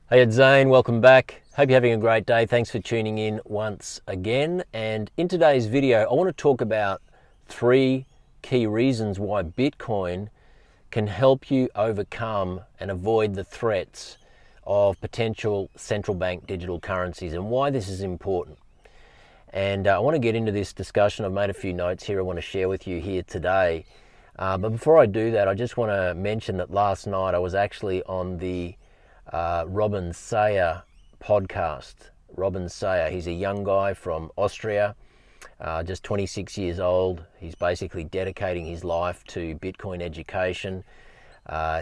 Hey, it's Zane. Welcome back. Hope you're having a great day. Thanks for tuning in once again. And in today's video, I want to talk about 3 key reasons why Bitcoin can help you overcome and avoid the threats of potential central bank digital currencies and why this is important. And I want to get into this discussion. I've made a few notes here I want to share with you here today. But before I do that, I just want to mention that last night I was actually on the Robin Sayer podcast. Robin Sayer, he's a young guy from Austria, just 26 years old. He's basically dedicating his life to Bitcoin education.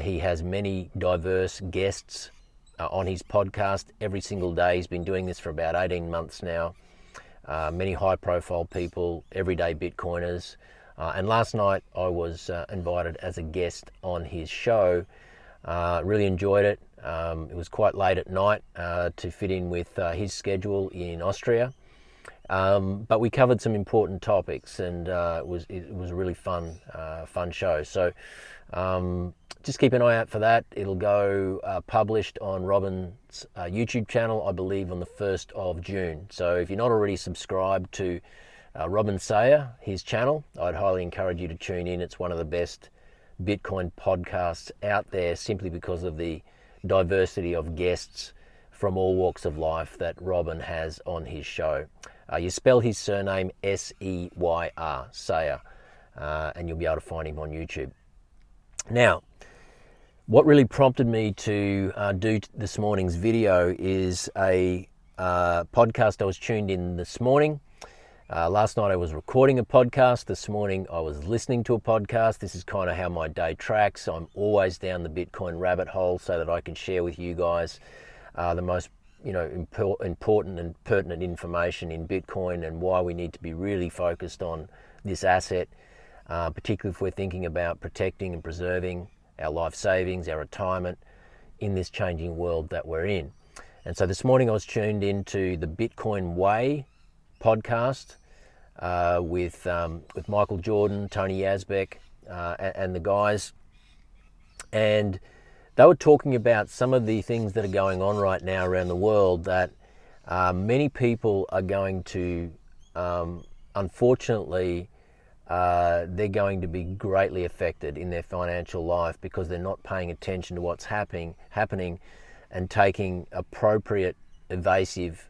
He has many diverse guests on his podcast every single day. He's been doing this for about 18 months now. Many high-profile people, everyday Bitcoiners. And last night I was invited as a guest on his show. Really enjoyed it. It was quite late at night to fit in with his schedule in Austria, but we covered some important topics, and it was a really fun show. So just keep an eye out for that. It'll go published on Robin's YouTube channel, I believe, on the 1st of June. So if you're not already subscribed to Robin Sayer, his channel, I'd highly encourage you to tune in. It's one of the best Bitcoin podcasts out there, simply because of the diversity of guests from all walks of life that Robin has on his show. You spell his surname S-E-Y-R, Sayer, and you'll be able to find him on YouTube. Now, what really prompted me to do this morning's video is a podcast I was tuned in this morning. Last night I was recording a podcast. This morning I was listening to a podcast. This is kind of how my day tracks. I'm always down the Bitcoin rabbit hole so that I can share with you guys the most important and pertinent information in Bitcoin and why we need to be really focused on this asset, particularly if we're thinking about protecting and preserving our life savings, our retirement in this changing world that we're in. And so this morning I was tuned into the Bitcoin Way podcast with Michael Jordan, Tony Yazbek, and the guys, and they were talking about some of the things that are going on right now around the world that many people are going to, unfortunately, they're going to be greatly affected in their financial life because they're not paying attention to what's happening and taking appropriate evasive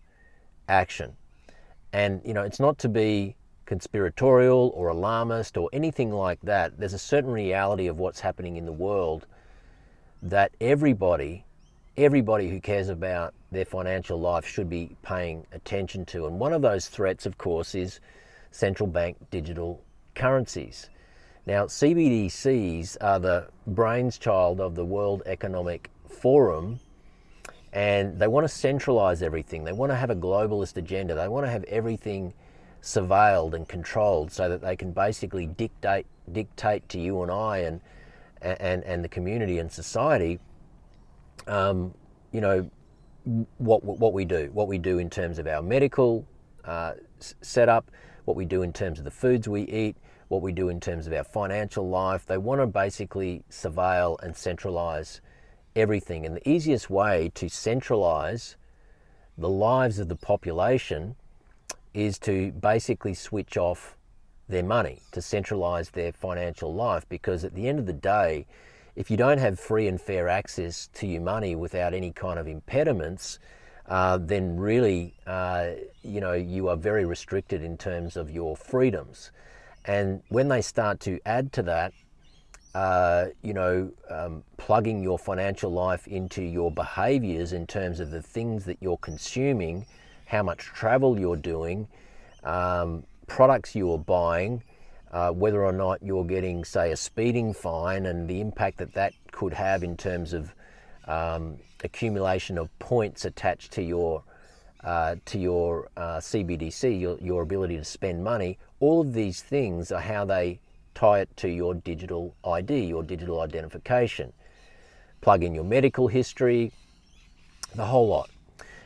action. And, it's not to be conspiratorial or alarmist or anything like that. There's a certain reality of what's happening in the world that everybody who cares about their financial life should be paying attention to. And one of those threats, of course, is central bank digital currencies. Now, CBDCs are the brainchild of the World Economic Forum, and they want to centralize everything. They want to have a globalist agenda. They want to have everything surveilled and controlled so that they can basically dictate to you and I and the community and society, what we do in terms of our medical setup, what we do in terms of the foods we eat, what we do in terms of our financial life. They want to basically surveil and centralize everything. And the easiest way to centralize the lives of the population is to basically switch off their money, to centralize their financial life, because at the end of the day, if you don't have free and fair access to your money without any kind of impediments, then really, you are very restricted in terms of your freedoms. And when they start to add to that, plugging your financial life into your behaviors in terms of the things that you're consuming, how much travel you're doing, products you're buying, whether or not you're getting, say, a speeding fine, and the impact that could have in terms of accumulation of points attached to your CBDC, your ability to spend money. All of these things are how they tie it to your digital ID, your digital identification. Plug in your medical history, the whole lot.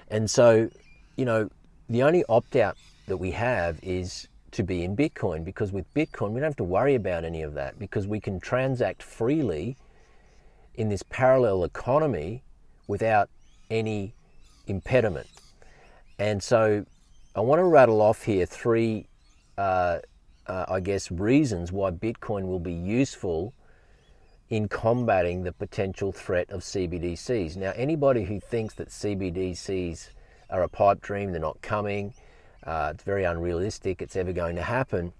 And so, the only opt-out that we have is to be in Bitcoin, because with Bitcoin, we don't have to worry about any of that, because we can transact freely in this parallel economy without any impediment. And so I want to rattle off here three, I guess, reasons why Bitcoin will be useful in combating the potential threat of CBDCs. Now, anybody who thinks that CBDCs are a pipe dream, they're not coming, it's very unrealistic, it's ever going to happen,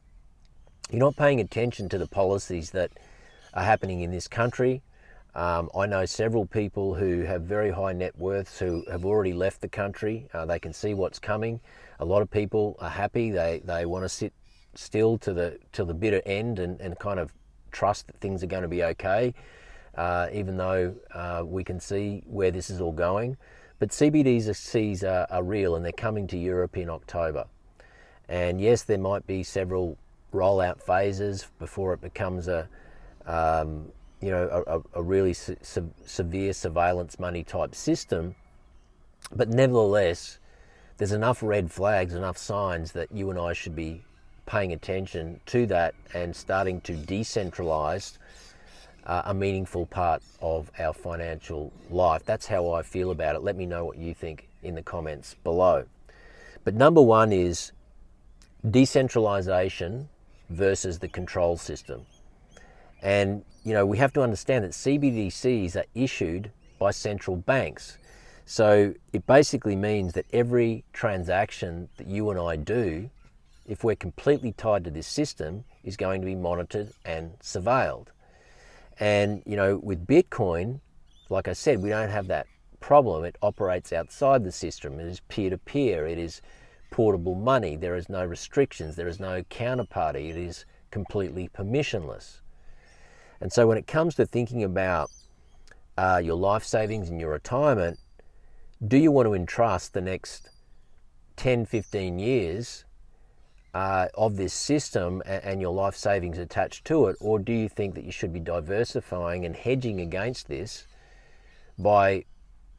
you're not paying attention to the policies that are happening in this country. I know several people who have very high net worths who have already left the country. They can see what's coming. A lot of people are happy. They want to sit still to the bitter end and kind of trust that things are going to be okay, even though we can see where this is all going. But CBDCs are real, and they're coming to Europe in October. And yes, there might be several rollout phases before it becomes a really severe surveillance money type system. But nevertheless, there's enough red flags, enough signs that you and I should be paying attention to that and starting to decentralize a meaningful part of our financial life. That's how I feel about it. Let me know what you think in the comments below. But number one is decentralization versus the control system. And we have to understand that CBDCs are issued by central banks. So it basically means that every transaction that you and I do, if we're completely tied to this system, is going to be monitored and surveilled. And with Bitcoin, like I said, we don't have that problem. It operates outside the system. It is peer-to-peer. It is portable money. There is no restrictions. There is no counterparty. It is completely permissionless. And so when it comes to thinking about your life savings and your retirement, do you want to entrust the next 10, 15 years of this system and your life savings attached to it? Or do you think that you should be diversifying and hedging against this by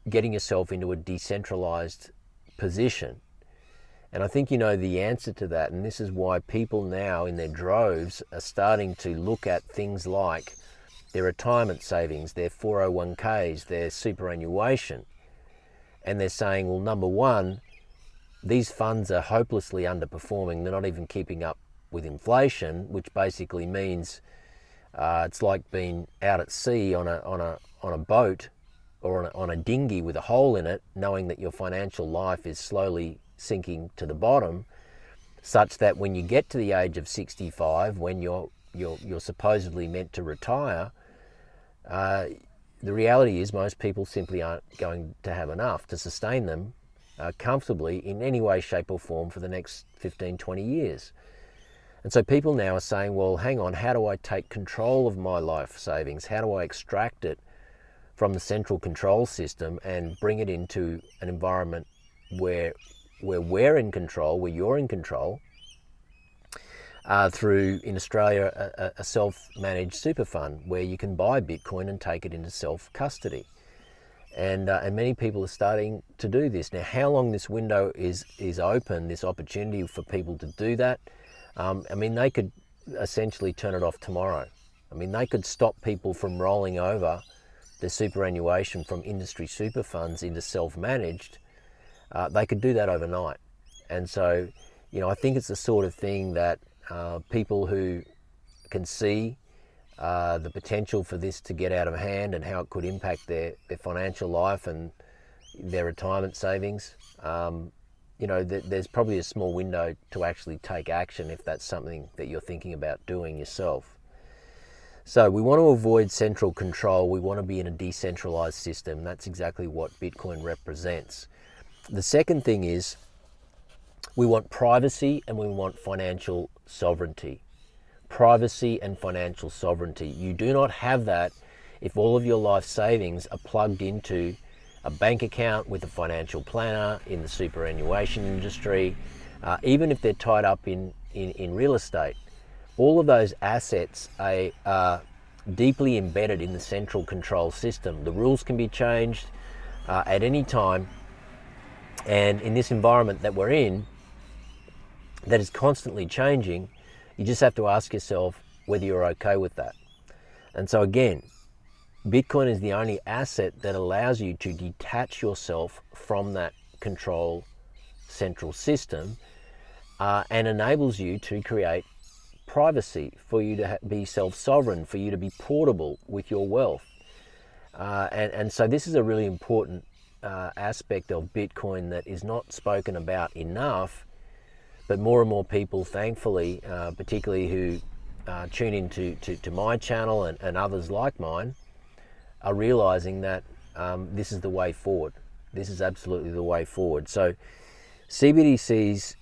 getting yourself into a decentralized position? And I think you know the answer to that, and this is why people now in their droves are starting to look at things like their retirement savings, their 401ks, their superannuation, and they're saying, well, number one, these funds are hopelessly underperforming. They're not even keeping up with inflation, which basically means it's like being out at sea on a boat or on a dinghy with a hole in it, knowing that your financial life is slowly sinking to the bottom, such that when you get to the age of 65, when you're supposedly meant to retire, the reality is most people simply aren't going to have enough to sustain them comfortably in any way, shape or form for the next 15, 20 years. And so people now are saying, well, hang on, how do I take control of my life savings? How do I extract it from the central control system and bring it into an environment where we're in control, where you're in control, through, in Australia, a self-managed super fund where you can buy Bitcoin and take it into self-custody. And many people are starting to do this. Now, how long this window is open, this opportunity for people to do that, they could essentially turn it off tomorrow. They could stop people from rolling over their superannuation from industry super funds into self-managed. They could do that overnight. And so, I think it's the sort of thing that people who can see the potential for this to get out of hand and how it could impact their financial life and their retirement savings, there's probably a small window to actually take action if that's something that you're thinking about doing yourself. So we want to avoid central control. We want to be in a decentralized system. That's exactly what Bitcoin represents. The second thing is we want privacy and we want financial sovereignty. Privacy and financial sovereignty. You do not have that if all of your life savings are plugged into a bank account with a financial planner in the superannuation industry, even if they're tied up in real estate. All of those assets are deeply embedded in the central control system. The rules can be changed at any time. And in this environment that we're in, that is constantly changing, you just have to ask yourself whether you're okay with that. And so again, Bitcoin is the only asset that allows you to detach yourself from that control central system and enables you to create privacy, for you to be self-sovereign, for you to be portable with your wealth. And so this is a really important aspect of Bitcoin that is not spoken about enough, but more and more people, thankfully, particularly who tune into to my channel and others like mine, are realizing that this is the way forward. This is absolutely the way forward. So CBDCs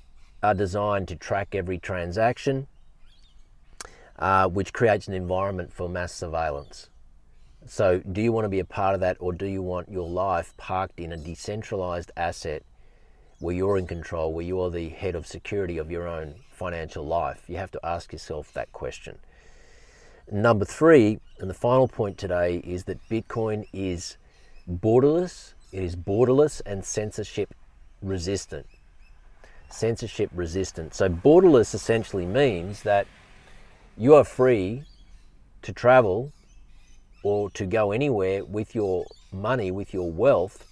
are designed to track every transaction, which creates an environment for mass surveillance. So do you want to be a part of that, or do you want your life parked in a decentralized asset where you're in control, where you're the head of security of your own financial life? You have to ask yourself that question. Number 3, and the final point today, is that Bitcoin is borderless. It is borderless and censorship resistant. Censorship resistant. So borderless essentially means that you are free to travel or to go anywhere with your money, with your wealth,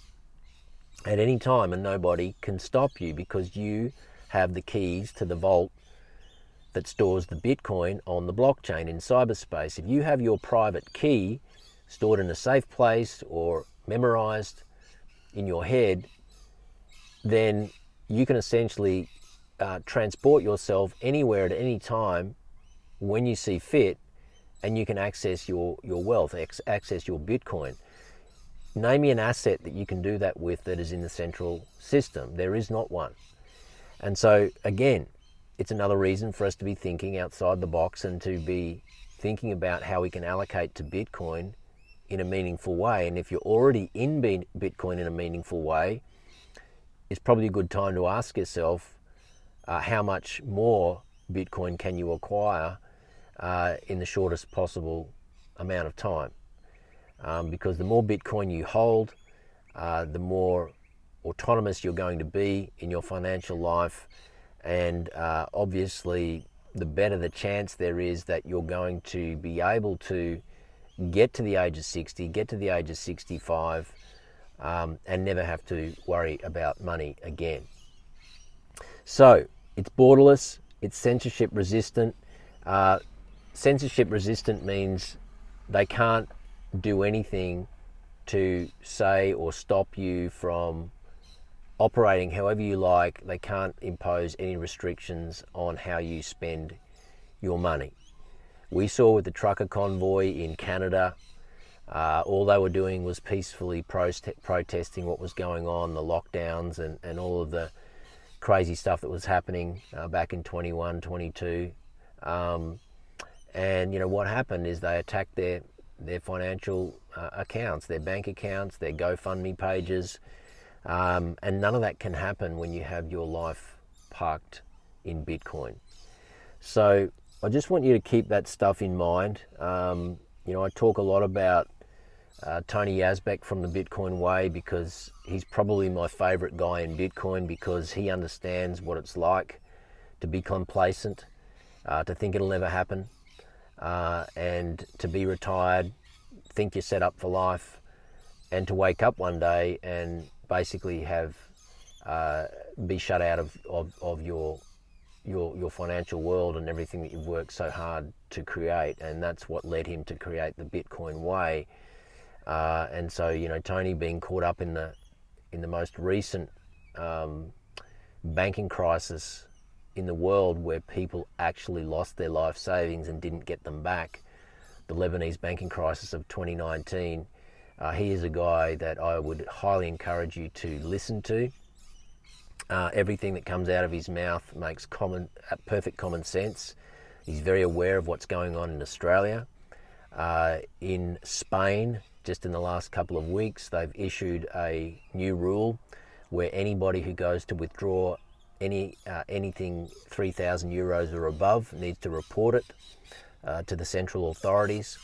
at any time, and nobody can stop you because you have the keys to the vault that stores the Bitcoin on the blockchain in cyberspace. If you have your private key stored in a safe place or memorized in your head, then you can essentially transport yourself anywhere at any time when you see fit, and you can access your wealth, access your Bitcoin. Name me an asset that you can do that with that is in the central system. There is not one. And so again, it's another reason for us to be thinking outside the box and to be thinking about how we can allocate to Bitcoin in a meaningful way. And if you're already in Bitcoin in a meaningful way, it's probably a good time to ask yourself, how much more Bitcoin can you acquire in the shortest possible amount of time? Because the more Bitcoin you hold, the more autonomous you're going to be in your financial life, and obviously the better the chance there is that you're going to be able to get to the age of 60, get to the age of 65, and never have to worry about money again. So it's borderless, it's censorship resistant. Censorship resistant means they can't do anything to say or stop you from operating however you like. They can't impose any restrictions on how you spend your money. We saw with the trucker convoy in Canada, all they were doing was peacefully protesting what was going on, the lockdowns and all of the crazy stuff that was happening back in 21, 22. And you know what happened is they attacked their financial accounts, their bank accounts, their GoFundMe pages. And none of that can happen when you have your life parked in Bitcoin. So I just want you to keep that stuff in mind. You know, I talk a lot about Tony Yazbek from the Bitcoin Way, because he's probably my favorite guy in Bitcoin, because he understands what it's like to be complacent, to think it'll never happen, and to be retired, think you're set up for life, and to wake up one day and basically have be shut out of your financial world and everything that you've worked so hard to create. And that's what led him to create the Bitcoin Way. And so, you know, Tony being caught up in the most recent banking crisis in the world, where people actually lost their life savings and didn't get them back, the Lebanese banking crisis of 2019, he is a guy that I would highly encourage you to listen to. Everything that comes out of his mouth makes perfect common sense. He's very aware of what's going on in Australia. In Spain, just in the last couple of weeks, they've issued a new rule where anybody who goes to withdraw anything 3,000 euros or above needs to report it to the central authorities.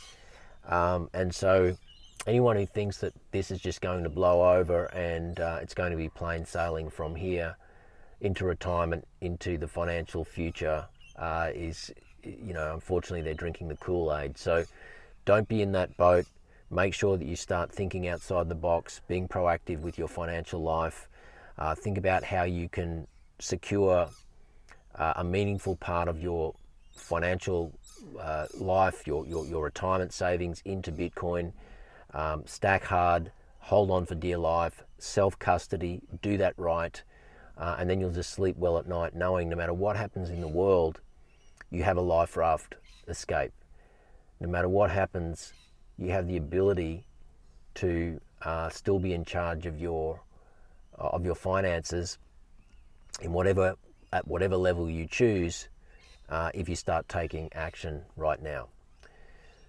And so anyone who thinks that this is just going to blow over and it's going to be plain sailing from here into retirement, into the financial future, is, you know, unfortunately they're drinking the Kool-Aid. So don't be in that boat. make sure that you start thinking outside the box, being proactive with your financial life. Think about how you can secure a meaningful part of your financial life, your retirement savings into Bitcoin. Stack hard, hold on for dear life, self-custody, do that right, and then you'll just sleep well at night knowing no matter what happens in the world, you have a life raft escape. No matter what happens, you have the ability to still be in charge of your finances at whatever level you choose, if you start taking action right now.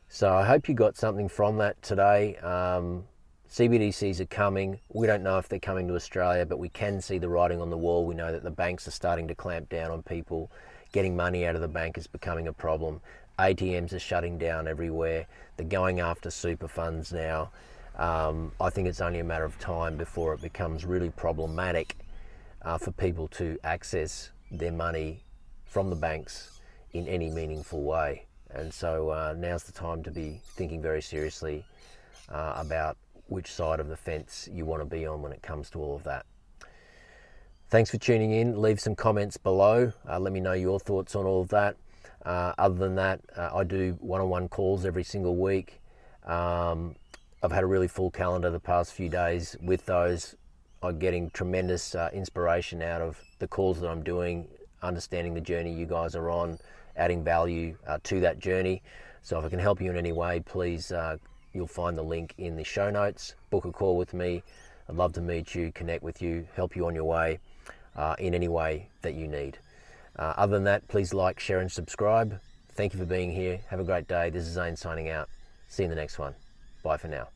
So I hope you got something from that today. CBDCs are coming. We don't know if they're coming to Australia, but we can see the writing on the wall. We know that the banks are starting to clamp down on people. Getting money out of the bank is becoming a problem. ATMs are shutting down everywhere. They're going after super funds now. I think it's only a matter of time before it becomes really problematic for people to access their money from the banks in any meaningful way. And so now's the time to be thinking very seriously about which side of the fence you want to be on when it comes to all of that. Thanks for tuning in. Leave some comments below. Let me know your thoughts on all of that. Other than that, I do one-on-one calls every single week. I've had a really full calendar the past few days with those. I'm getting tremendous inspiration out of the calls that I'm doing, understanding the journey you guys are on, adding value to that journey. So if I can help you in any way, please, you'll find the link in the show notes. Book a call with me. I'd love to meet you, connect with you, help you on your way in any way that you need. Other than that, please like, share and subscribe. Thank you for being here. Have a great day. This is Zane signing out. See you in the next one. Bye for now.